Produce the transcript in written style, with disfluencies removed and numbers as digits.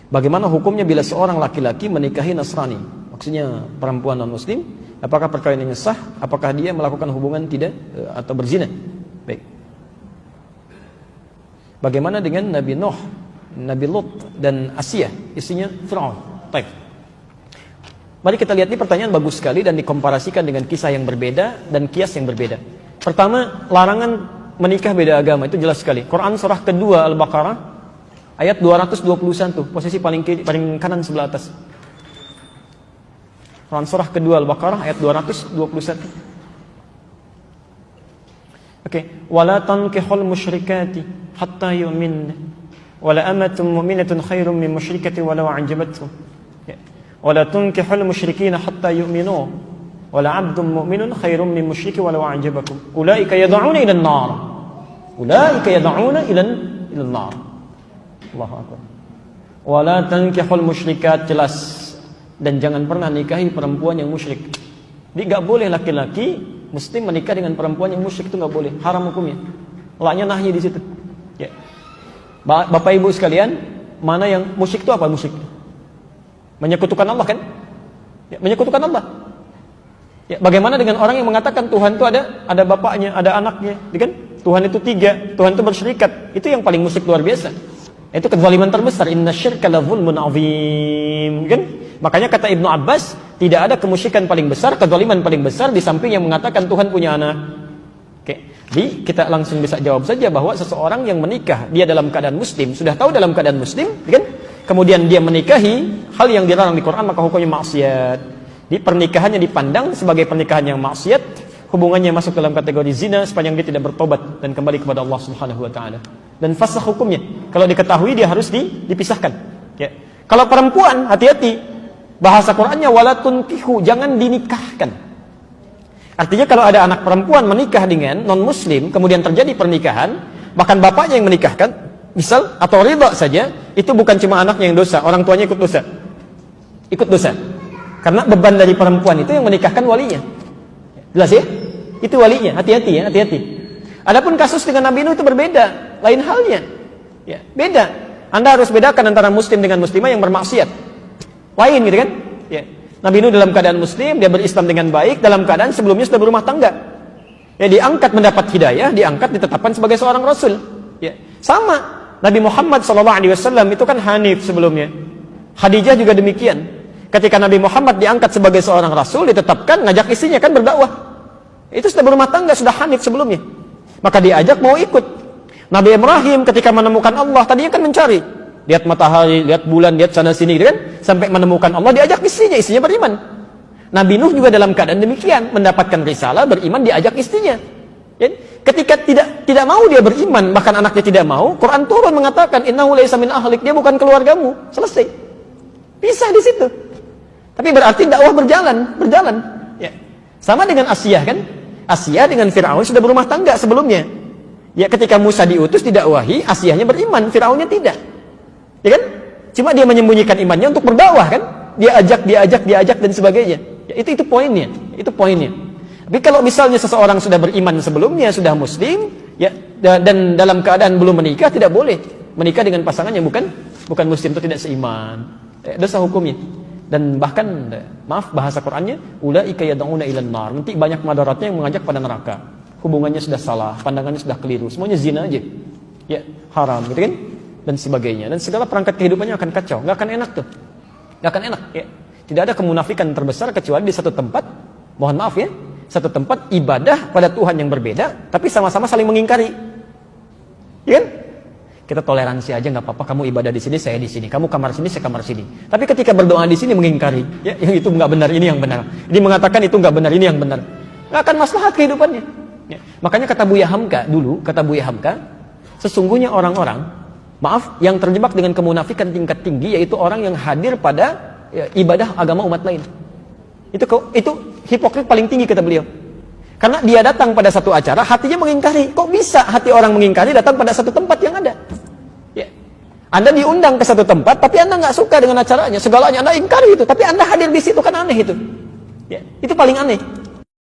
Bagaimana hukumnya bila seorang laki-laki menikahi Nasrani? Maksudnya perempuan non-muslim, apakah perkawinannya sah? Apakah dia melakukan hubungan tidak atau berzina? Baik. Bagaimana dengan Nabi Nuh, Nabi Lut dan Asia, istrinya Fir'aun? Baik. Mari kita lihat, ini pertanyaan bagus sekali dan dikomparasikan dengan kisah yang berbeda dan kias yang berbeda. Pertama, larangan menikah beda agama, itu jelas sekali. Quran surah kedua Al-Baqarah ayat 221, posisi paling kanan sebelah atas. Quran surah kedua Al-Baqarah ayat 221. Oke, wala tankihul musyrikati hatta yu'min, wala amatun mu'minatun khairum min musyrikati walau a'jabatkum. Wala tankihul musyrikina hatta yu'minu, wala 'abdun mu'minun khairum min musyriki walau a'jabakum. Ulaika yad'una ila an-nar. Ulaika yad'una ila an-nar. Allahu Akbar. Wala tankihul musyrikat, jelas, dan jangan pernah nikahi perempuan yang musyrik. Jadi enggak boleh laki-laki muslim menikah dengan perempuan yang musyrik, itu enggak boleh, haram hukumnya. Laknya nahyi di situ. Ya. Bapak Ibu sekalian, mana yang musyrik itu apa musyrik? Menyekutukan Allah kan? Ya, menyekutukan Allah. Ya, bagaimana dengan orang yang mengatakan Tuhan itu ada bapaknya, ada anaknya, kan? Tuhan itu 3, Tuhan itu bersyirikat. Itu yang paling musyrik luar biasa. Itu kezaliman terbesar. Inna syirka la zulmun azim, kan? Makanya kata Ibnu Abbas, tidak ada kemusyrikan paling besar, kezaliman paling besar di samping yang mengatakan Tuhan punya anak. Oke. Jadi kita langsung bisa jawab saja bahwa seseorang yang menikah dia dalam keadaan muslim, sudah tahu dalam keadaan muslim, kan? Kemudian dia menikahi hal yang dilarang di Quran, maka hukumnya maksiat. Di pernikahannya dipandang sebagai pernikahan yang maksiat, hubungannya masuk dalam kategori zina sepanjang dia tidak bertobat dan kembali kepada Allah Subhanahu wa taala. Dan fasakh hukumnya. Kalau diketahui dia harus dipisahkan. Ya. Kalau perempuan, hati-hati. Bahasa Qur'annya wala tunkihu, jangan dinikahkan. Artinya kalau ada anak perempuan menikah dengan non-muslim, kemudian terjadi pernikahan, bahkan bapaknya yang menikahkan, misal, atau ridha saja, itu bukan cuma anaknya yang dosa, orang tuanya ikut dosa. Ikut dosa. Karena beban dari perempuan itu yang menikahkan walinya. Jelas ya? Itu walinya, hati-hati ya, hati-hati. Adapun kasus dengan Nabi Nuh itu berbeda, lain halnya. Ya, beda. Anda harus bedakan antara muslim dengan muslimah yang bermaksiat. Lain gitu kan? Ya. Nabi Nuh dalam keadaan muslim, dia berislam dengan baik, dalam keadaan sebelumnya sudah berumah tangga. Ya, diangkat mendapat hidayah, diangkat ditetapkan sebagai seorang rasul. Ya. Sama. Nabi Muhammad SAW itu kan hanif sebelumnya. Khadijah juga demikian. Ketika Nabi Muhammad diangkat sebagai seorang rasul, ditetapkan, ngajak istrinya kan berdakwah. Itu sudah berumah tangga, sudah hanif sebelumnya. Maka diajak mau ikut. Nabi Ibrahim ketika menemukan Allah, tadinya kan mencari. Lihat matahari, lihat bulan, lihat sana sini, gitu kan? Sampai menemukan Allah, diajak istrinya beriman. Nabi Nuh juga dalam keadaan demikian, mendapatkan risalah, beriman, diajak istrinya. Ya? Ketika tidak mau dia beriman, bahkan anaknya tidak mau, Quran turun mengatakan innahu laisa min ahlik, dia bukan keluargamu. Selesai. Pisah di situ. Tapi berarti dakwah berjalan. Ya. Sama dengan Asia kan? Asia dengan Fir'aun sudah berumah tangga sebelumnya. Ya, ketika Musa diutus didakwahi, Asianya beriman, Fir'aunnya tidak. Ya kan? Cuma dia menyembunyikan imannya untuk berdakwah kan? Dia ajak dan sebagainya. Ya, itu poinnya. Itu poinnya. Tapi kalau misalnya seseorang sudah beriman sebelumnya, sudah muslim, ya, dan dalam keadaan belum menikah, tidak boleh menikah dengan pasangan yang bukan muslim, itu tidak seiman. Dosa hukumnya. Dan bahkan, maaf bahasa Qur'annya, ulaika yad'una ilan nar. Nanti banyak madaratnya yang mengajak pada neraka. Hubungannya sudah salah, pandangannya sudah keliru, semuanya zina aja. Ya, haram gitu kan? Dan sebagainya. Dan segala perangkat kehidupannya akan kacau, nggak akan enak tuh. Nggak akan enak, ya. Tidak ada kemunafikan terbesar kecuali di satu tempat, mohon maaf ya, satu tempat ibadah pada Tuhan yang berbeda, tapi sama-sama saling mengingkari. Ya kan? Kita toleransi aja, nggak apa-apa. Kamu ibadah di sini, saya di sini. Kamu kamar sini, saya kamar sini. Tapi ketika berdoa di sini mengingkari, ya, yang itu nggak benar, ini yang benar. Ini mengatakan itu nggak benar, ini yang benar. Nggak akan maslahat kehidupannya. Ya. Makanya kata Buya Hamka dulu, sesungguhnya orang-orang, maaf, yang terjebak dengan kemunafikan tingkat tinggi, yaitu orang yang hadir pada ibadah agama umat lain. Itu hipokrit paling tinggi kata beliau. Karena dia datang pada satu acara, hatinya mengingkari. Kok bisa hati orang mengingkari datang pada satu tempat yang ada? Ya. Anda diundang ke satu tempat, tapi Anda nggak suka dengan acaranya, segalanya Anda ingkari itu, tapi Anda hadir di situ, kan aneh itu. Ya. Itu paling aneh.